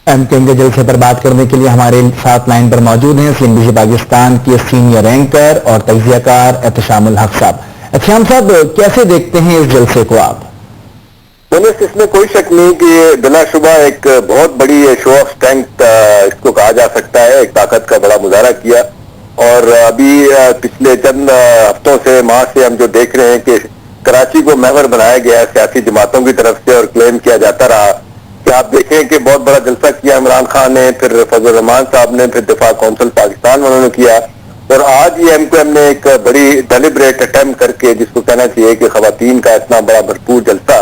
M Q M کے جلسے پر بات کرنے کے لیے ہمارے ساتھ لائن پر موجود ہیں CNBC پاکستان کے سینئر اینکر اور تجزیہ کار احتشام الحق صاحب. احتشام صاحب، کیسے دیکھتے ہیں اس جلسے کو آپ؟ اس میں کوئی شک نہیں کہ یہ بلا شبہ ایک بہت بڑی شو آف اسٹرینتھ اس کو کہا جا سکتا ہے. ایک طاقت کا بڑا مظاہرہ کیا، اور ابھی پچھلے چند ہفتوں سے ماہ سے ہم جو دیکھ رہے ہیں کہ کراچی کو محور بنایا گیا ہے سیاسی جماعتوں کی طرف سے، اور کلیم کیا جاتا رہا کہ آپ دیکھیں کہ بہت بڑا جلسہ کیا عمران خان نے، پھر فضل الرحمان صاحب نے، پھر دفاع کونسل پاکستان انہوں نے کیا، اور آج یہ ایم کیو ایم نے ایک بڑی ڈیلیبریٹ اٹیمپٹ کر کے، جس کو کہنا چاہیے کہ خواتین کا اتنا بڑا بھرپور جلسہ،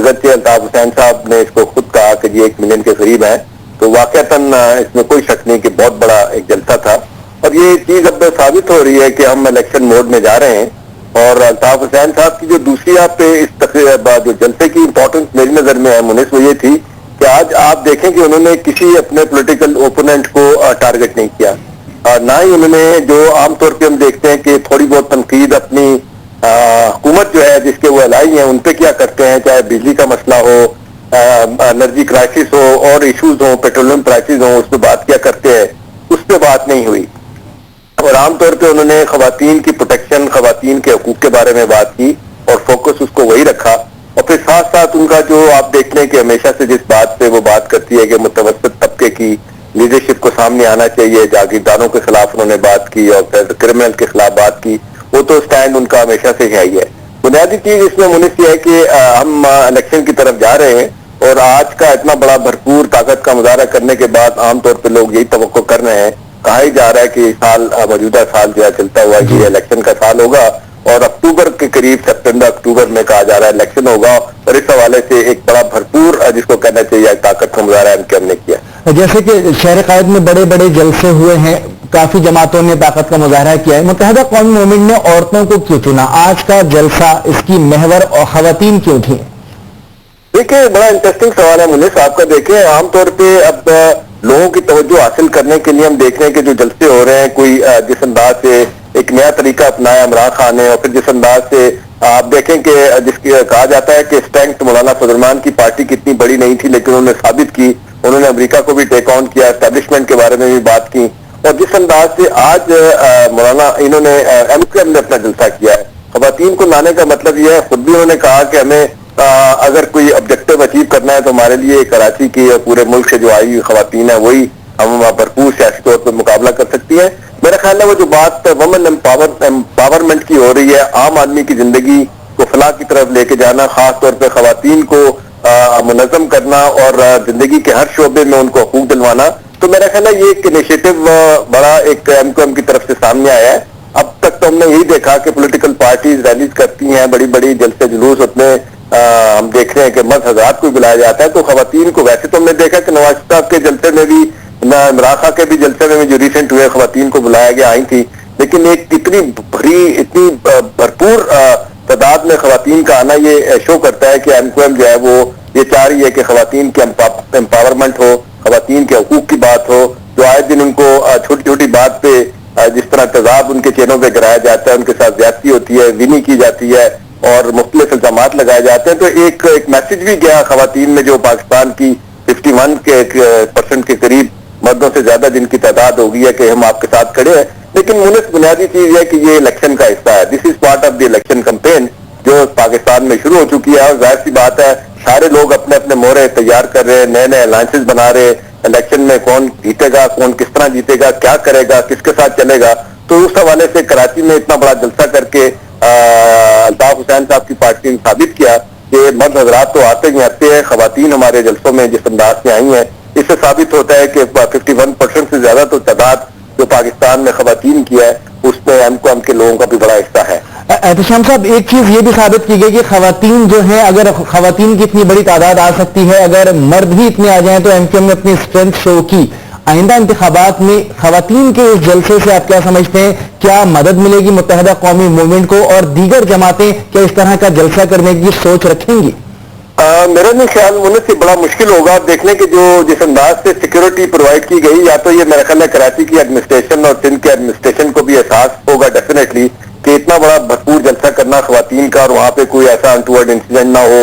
اگرچہ الطاف حسین صاحب نے اس کو خود کہا کہ یہ 1 ملین کے قریب ہیں، تو واقعتاً اس میں کوئی شک نہیں کہ بہت بڑا ایک جلسہ تھا. اور یہ چیز اب ثابت ہو رہی ہے کہ ہم الیکشن موڈ میں جا رہے ہیں. اور الطاف حسین صاحب کی جو دوسری آپ پہ اس تقریبا جو جلسے کی امپورٹنس میری نظر میں ہے منیس، وہ یہ تھی کہ آج آپ دیکھیں کہ انہوں نے کسی اپنے پولیٹیکل اوپوننٹ کو ٹارگٹ نہیں کیا، نہ ہی انہوں نے جو عام طور پہ ہم دیکھتے ہیں کہ تھوڑی بہت تنقید اپنی حکومت جو ہے جس کے وہ الائی ہیں ان پہ کیا کرتے ہیں، چاہے بجلی کا مسئلہ ہو، انرجی کرائسس ہو، اور ایشوز ہوں، پیٹرولیم پرائسز ہوں، اس پہ بات کیا کرتے ہیں، اس پہ بات نہیں ہوئی. اور عام طور پہ انہوں نے خواتین کی پروٹیکشن، خواتین کے حقوق کے بارے میں بات کی، اور فوکس اس کو وہی رکھا. اور پھر ساتھ ساتھ ان کا جو آپ دیکھ لیں کہ ہمیشہ سے جس بات پہ وہ بات کرتی ہے کہ متوسط طبقے کی لیڈرشپ کو سامنے آنا چاہیے، جاگیرداروں کے خلاف انہوں نے بات کی، اور پھر کرمنل کے خلاف بات کی، وہ تو سٹینڈ ان کا ہمیشہ سے ہی ہے. بنیادی چیز اس میں منیس یہ ہے کہ ہم الیکشن کی طرف جا رہے ہیں، اور آج کا اتنا بڑا بھرپور طاقت کا مظاہرہ کرنے کے بعد عام طور پہ لوگ یہی توقع کر رہے ہیں، کہا ہی جا رہا ہے کہ یہ سال موجودہ سال جو ہے چلتا ہوا یہ الیکشن کا سال ہوگا، اور اکتوبر کے قریب سپتمبر اکتوبر میں کہا جا رہا ہے الیکشن ہوگا. اور اس حوالے سے ایک بڑا بھرپور جس کو کہنا چاہیے طاقت کا مظاہرہ ایم کیو ایم نے کیا. جیسے کہ شہر قائد میں بڑے بڑے جلسے ہوئے ہیں، کافی جماعتوں نے طاقت کا مظاہرہ کیا ہے، متحدہ قومی موومنٹ نے عورتوں کو کیوں چنا؟ آج کا جلسہ اس کی محور اور خواتین کیوں تھی؟ دیکھیں، بڑا انٹرسٹنگ سوال ہے منیس آپ کا. دیکھیں، عام طور پہ اب لوگوں کی توجہ حاصل کرنے کے لیے ہم دیکھ رہے ہیں کہ جو جلسے ہو رہے ہیں، کوئی جس انداز سے ایک نیا طریقہ اپنایا عمران خان نے، اور پھر جس انداز سے آپ دیکھیں کہ جس کی کہا جاتا ہے کہ اسٹرینتھ مولانا فضل الرحمان کی پارٹی کی اتنی بڑی نہیں تھی، لیکن انہوں نے ثابت کی، انہوں نے امریکہ کو بھی ٹیک آن کیا، اسٹیبلشمنٹ کے بارے میں بھی بات کی. اور جس انداز سے آج مولانا انہوں نے ایم کیو ایم نے اپنا جلسہ کیا ہے، خواتین کو لانے کا مطلب یہ ہے، خود بھی انہوں نے کہا کہ ہمیں اگر کوئی آبجیکٹو اچیو کرنا ہے تو ہمارے لیے کراچی کی اور پورے ملک سے جو آئی ہوئی خواتین ہیں وہی ہم بھرپور سیاسی طور پر مقابلہ کر سکتی ہیں. میرا خیال ہے وہ جو بات وومن امپاورمنٹ کی ہو رہی ہے، عام آدمی کی زندگی کو فلاح کی طرف لے کے جانا، خاص طور پہ خواتین کو منظم کرنا اور زندگی کے ہر شعبے میں ان کو حقوق دلوانا، تو میرا خیال ہے یہ ایک انیشیٹو بڑا ایک ایم کیو ایم کی طرف سے سامنے آیا ہے. اب تک تو ہم نے یہی دیکھا کہ پولیٹیکل پارٹیز ریلیز کرتی ہیں، بڑی بڑی جلسے جلوس ہوتے ہیں، ہم دیکھ رہے ہیں کہ مرد حضرات کو بلایا جاتا ہے. تو خواتین کو ویسے تو ہم نے دیکھا کہ نواز صاحب کے جلسے میں بھی، عمران خان کے بھی جلسے میں جو ریسنٹ ہوئے خواتین کو بلایا گیا آئی تھی، لیکن ایک اتنی بھرپور تعداد میں خواتین کا آنا یہ شو کرتا ہے کہ ایم کیو ایم جو ہے وہ یہ چاہ رہی ہے کہ خواتین کی امپاورمنٹ ہو، خواتین کے حقوق کی بات ہو. جو آئے دن ان کو چھوٹی چھوٹی بات پہ جس طرح تضاد ان کے چینوں پہ گرایا جاتا ہے، ان کے ساتھ زیادتی ہوتی ہے، وینی کی جاتی ہے، اور مختلف الزامات لگائے جاتے ہیں، تو ایک میسج بھی گیا خواتین میں، جو پاکستان کی 51% کے قریب مردوں سے زیادہ جن کی تعداد ہوگی ہے کہ ہم آپ کے ساتھ کھڑے ہیں. لیکن منیس بنیادی چیز ہے کہ یہ الیکشن کا حصہ ہے. This is part of the election campaign جو پاکستان میں شروع ہو چکی ہے، اور ظاہر سی بات ہے سارے لوگ اپنے اپنے مورے تیار کر رہے ہیں، نئے نئے الائنسز بنا رہے ہیں، الیکشن میں کون جیتے گا، کون کس طرح جیتے گا، کیا کرے گا، کس کے ساتھ چلے گا. تو اس حوالے سے کراچی میں اتنا بڑا جلسہ کر کے الطاف حسین صاحب کی پارٹی نے ثابت کیا کہ مرد حضرات تو آتے ہی آتے ہیں، خواتین ہمارے جلسوں میں جس انداز سے آئی ہیں، اس سے ثابت ہوتا ہے کہ 51% سے زیادہ تو تعداد جو پاکستان میں خواتین کی ہے، اس میں ایم کیو ایم کے لوگوں کا بھی بڑا حصہ ہے. احتشام صاحب، ایک چیز یہ بھی ثابت کی گئی کہ خواتین جو ہیں، اگر خواتین کی اتنی بڑی تعداد آ سکتی ہے، اگر مرد بھی اتنے آ جائیں تو ایم کیو ایم نے اپنی اسٹرینتھ شو کی. آئندہ انتخابات میں خواتین کے اس جلسے سے آپ کیا سمجھتے ہیں؟ کیا مدد ملے گی متحدہ قومی موومنٹ کو، اور دیگر جماعتیں کیا اس طرح کا جلسہ کرنے کی سوچ رکھیں گی؟ میرا نہیں خیال منیس سے بڑا مشکل ہوگا. دیکھنے کہ جو جس انداز سے سیکیورٹی پرووائڈ کی گئی، یا تو یہ میرا خیال ہے کراچی کی ایڈمنسٹریشن اور سندھ کے ایڈمنسٹریشن کو بھی احساس ہوگا ڈیفینیٹلی کہ اتنا بڑا بھرپور جلسہ کرنا خواتین کا، اور وہاں پہ کوئی ایسا انٹورڈ انسیڈنٹ نہ ہو،